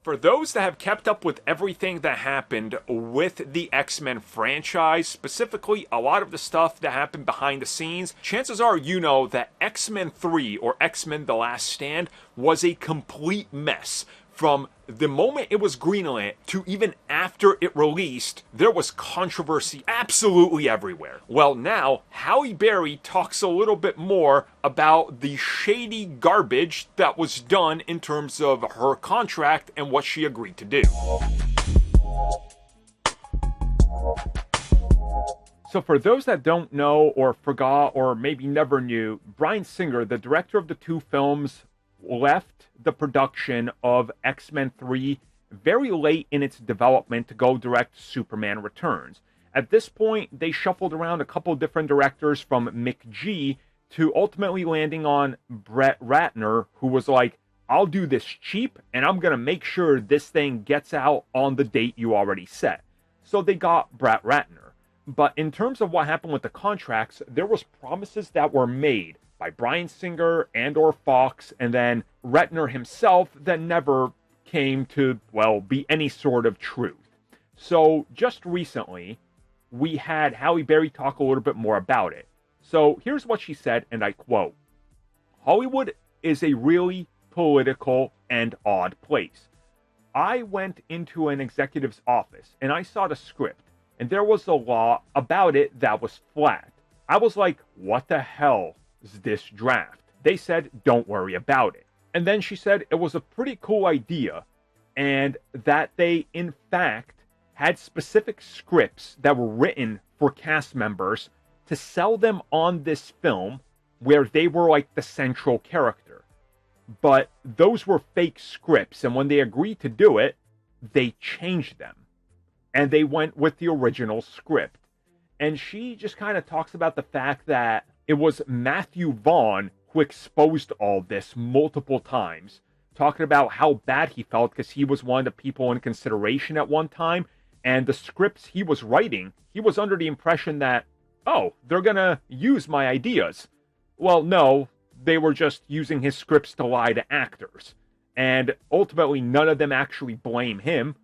For those that have kept up with everything that happened with the X-Men franchise, specifically a lot of the stuff that happened behind the scenes, chances are you know that X-Men 3 or X-Men The Last Stand was a complete mess. From the moment it was greenlit to even after it released, there was controversy absolutely everywhere. Well, now, Halle Berry talks a little bit more about the shady garbage that was done in terms of her contract and what she agreed to do. So for those that don't know or forgot or maybe never knew, Bryan Singer, the director of the two films, left the production of X-Men 3 very late in its development to go direct Superman Returns. At this point, they shuffled around a couple different directors from McG to ultimately landing on Brett Ratner, who was like, I'll do this cheap, and I'm going to make sure this thing gets out on the date you already set. So they got Brett Ratner. But in terms of what happened with the contracts, there was promises that were made by Bryan Singer and or Fox, and then Ratner himself that never came to, well, be any sort of truth. So just recently, we had Halle Berry talk a little bit more about it. So here's what she said, and I quote, "Hollywood is a really political and odd place. I went into an executive's office, and I saw the script, and there was a law about it that was flat. I was like, what the hell is this draft? They said, don't worry about it. And then she said it was a pretty cool idea, and that they, in fact, had specific scripts that were written for cast members to sell them on this film where they were like the central character. But those were fake scripts, and when they agreed to do it, they changed them. And they went with the original script." And she just kind of talks about the fact that it was Matthew Vaughn who exposed all this multiple times, talking about how bad he felt because he was one of the people in consideration at one time, and the scripts he was writing, he was under the impression that, oh, they're going to use my ideas. Well, no, they were just using his scripts to lie to actors. And ultimately, none of them actually blame him.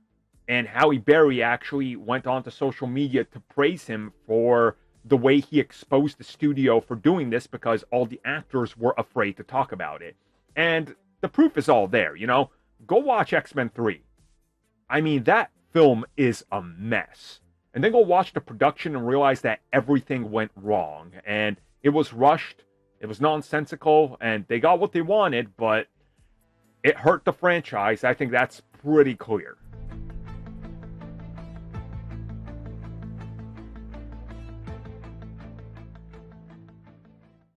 And Halle Berry actually went onto social media to praise him for the way he exposed the studio for doing this, because all the actors were afraid to talk about it. And the proof is all there, you know? Go watch X-Men 3. I mean, that film is a mess. And then go watch the production and realize that everything went wrong. And it was rushed, it was nonsensical, and they got what they wanted, but it hurt the franchise. I think that's pretty clear.